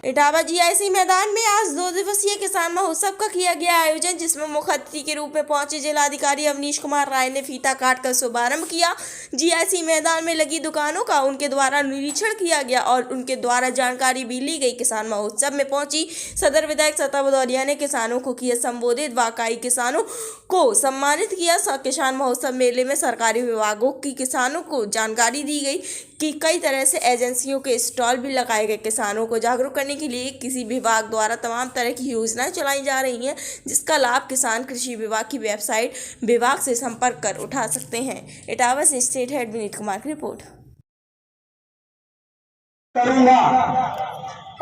Etawah GIC मैदान में आज 2 दिवसीय किसान महोत्सव का किया गया आयोजन, जिसमें मुख्य अतिथि के रूप में पहुंचे जिलाधिकारी अवनीश कुमार राय ने फीता काटकर शुभारंभ किया। जीआईसी मैदान में लगी दुकानों का उनके द्वारा निरीक्षण किया गया और उनके द्वारा जानकारी भी ली गई। किसान महोत्सव में पहुंची सदर विधायक सत्ता भदौरिया ने किसानों को किया संबोधित, वाकई किसानों को सम्मानित किया। किसान महोत्सव मेले में सरकारी विभागों की किसानों को जानकारी दी गई कि कई तरह से एजेंसियों के स्टॉल भी लगाए गए। किसानों को जागरूक करने के लिए किसी विभाग द्वारा तमाम तरह की योजनाएं चलाई जा रही हैं, जिसका लाभ किसान कृषि विभाग की वेबसाइट विभाग से संपर्क कर उठा सकते हैं। इटावा से स्टेट हेड विनीत कुमार की रिपोर्ट। करूंगा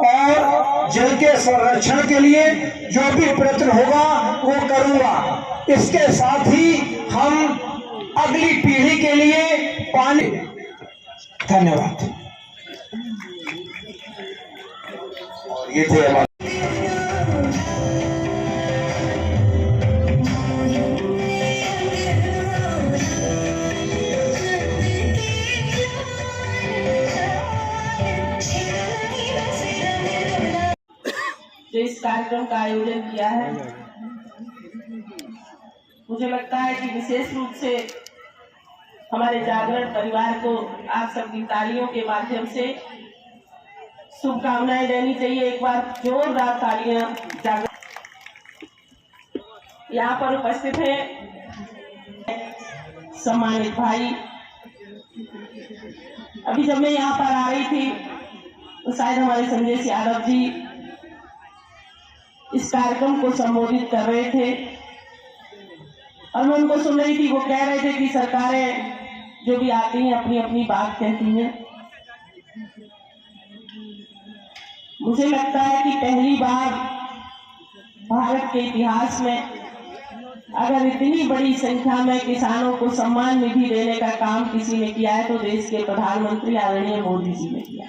और जल के संरक्षण के लिए जो भी प्रयत्न होगा वो करूंगा। इसके साथ ही हम अगली पीढ़ी के लिए पानी। धन्यवाद। ये थे जो इस कार्यक्रम का आयोजन किया है, मुझे लगता है कि विशेष रूप से हमारे जागरण परिवार को आप सबकी तालियों के माध्यम से शुभकामनाएं देनी चाहिए। एक बार जोरदार तालियां। जागरण यहाँ पर उपस्थित है सम्मानित भाई। अभी जब मैं यहाँ पर आ रही थी तो शायद हमारे संजय यादव जी इस कार्यक्रम को संबोधित कर रहे थे और मैं उनको सुन रही थी। वो कह रहे थे कि सरकारें जो भी आती हैं अपनी अपनी बात कहती हैं। मुझे लगता है कि पहली बार भारत के इतिहास में अगर इतनी बड़ी संख्या में किसानों को सम्मान निधि देने का काम किसी ने किया है तो देश के प्रधानमंत्री आदरणीय मोदी जी ने किया।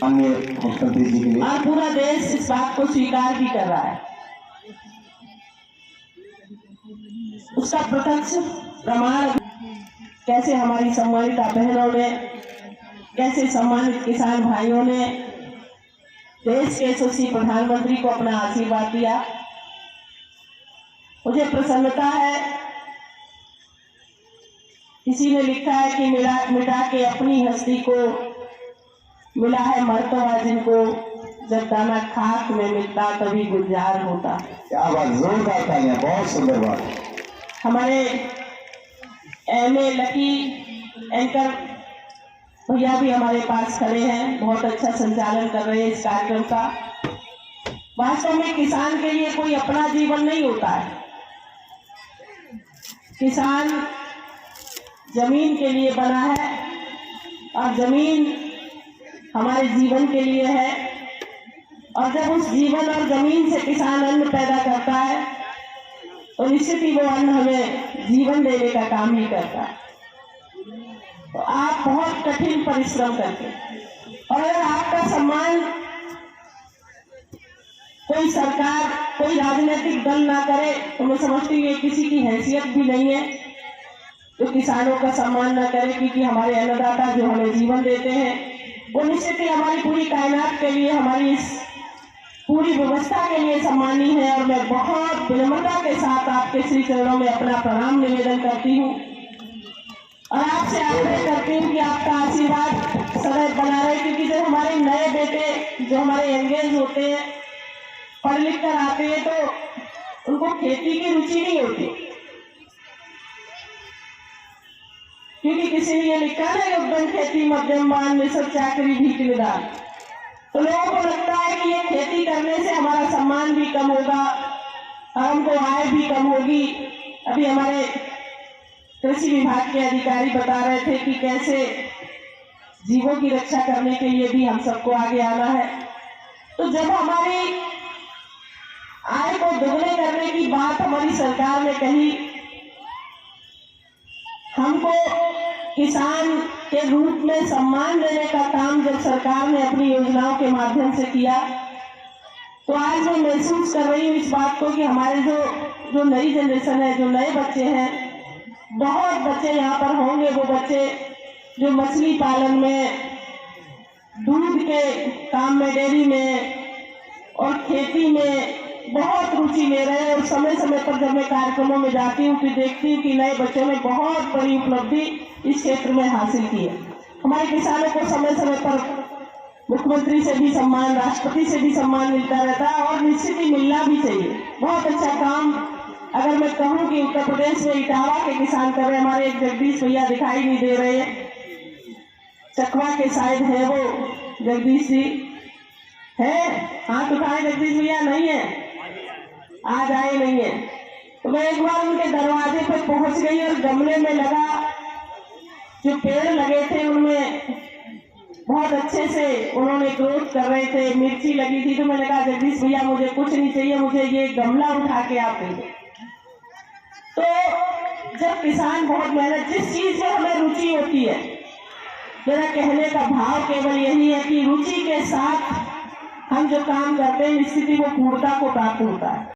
मुख्यमंत्री जी के लिए और पूरा देश इस बात को स्वीकार भी कर रहा है। उसका प्रत्यक्ष प्रमाण कैसे हमारी सम्मानित बहनों ने, कैसे सम्मानित किसान भाइयों ने देश के यशस्वी प्रधानमंत्री को अपना आशीर्वाद दिया। मुझे प्रसन्नता है, किसी ने लिखा है कि मिटा के अपनी हस्ती को मिला है मर्तबा जिनको, जब दाना खाक में मिलता तभी गुलजार होता। क्या बात, जोरदार तालियां, बहुत सुंदर बात। हमारे एमए लकी एंकर भैया भी हमारे पास खड़े हैं, बहुत अच्छा संचालन कर रहे हैं इस कार्यक्रम का। वास्तव में किसान के लिए कोई अपना जीवन नहीं होता है। किसान जमीन के लिए बना है और जमीन हमारे जीवन के लिए है, और जब उस जीवन और जमीन से किसान अन्न पैदा करता है तो निश्चित ही वो अन्न हमें जीवन देने का काम ही करता है। तो आप बहुत कठिन परिश्रम करके, और अगर आपका सम्मान कोई सरकार, कोई राजनीतिक दल ना करे तो मैं समझती हूँ किसी की हैसियत भी नहीं है तो किसानों का सम्मान ना करे, क्योंकि हमारे अन्नदाता जो हमें जीवन देते हैं वो निश्चित ही हमारी पूरी कायनात के लिए, हमारी इस पूरी व्यवस्था के लिए सम्मानी है। और मैं बहुत विनम्रता के साथ आपके श्री चरणों में अपना प्रणाम निवेदन करती हूँ और आपसे आग्रह करती हूँ कि आपका आशीर्वाद सदैव बना रहे, क्योंकि जब हमारे नए बेटे जो हमारे एंगेज होते हैं, पढ़ लिख कर आते हैं, तो उनको खेती की रुचि नहीं होती, क्योंकि किसी ने ये लिखा है योगदान खेती मध्यम मान में सब चाकरी भीख निदान। तो लोगों को लगता है कि ये खेती करने से हमारा सम्मान भी कम होगा और हमको आय भी कम होगी। अभी हमारे कृषि विभाग के अधिकारी बता रहे थे कि कैसे जीवों की रक्षा करने के लिए भी हम सबको आगे आना है। तो जब हमारी आय को दोगुने करने की बात हमारी सरकार ने कही, हमको किसान के रूप में सम्मान देने का काम जब सरकार ने अपनी योजनाओं के माध्यम से किया, तो आज मैं महसूस कर रही हूँ इस बात को कि हमारे जो नई जनरेशन है, जो नए बच्चे हैं, बहुत बच्चे यहाँ पर होंगे, वो बच्चे जो मछली पालन में, दूध के काम में, डेयरी में, और खेती में बहुत रुचि ले रहे हैं। और समय समय पर जब मैं कार्यक्रमों में जाती हूँ तो देखती हूँ कि नए बच्चों ने बहुत बड़ी उपलब्धि इस क्षेत्र में हासिल की है। हमारे किसानों को समय समय पर मुख्यमंत्री से भी सम्मान, राष्ट्रपति से भी सम्मान मिलता रहता है और निश्चित ही मिलना भी चाहिए। बहुत अच्छा काम अगर मैं कहूँ कि उत्तर प्रदेश में इटावा के किसान कर रहे, हमारे एक जगदीश भैया दिखाई नहीं दे रहे हैं, चकवा के शायद है वो जगदीश जी है, हाथ उठाए जगदीश भैया, नहीं है, आज आए नहीं है। तो मैं एक बार उनके दरवाजे पर पहुंच गई और गमले में लगा जो पेड़ लगे थे उनमें बहुत अच्छे से उन्होंने ग्रोथ कर रहे थे, मिर्ची लगी थी। तो मैंने कहा जगदीश भैया मुझे कुछ नहीं चाहिए, मुझे ये गमला उठा के आप दे दो। तो जब किसान बहुत मेहनत, जिस चीज में हमें रुचि होती है, मेरा कहने का भाव केवल यही है कि रुचि के साथ हम जो काम करते हैं निश्चित ही वो पूर्णता को प्राप्त होता है।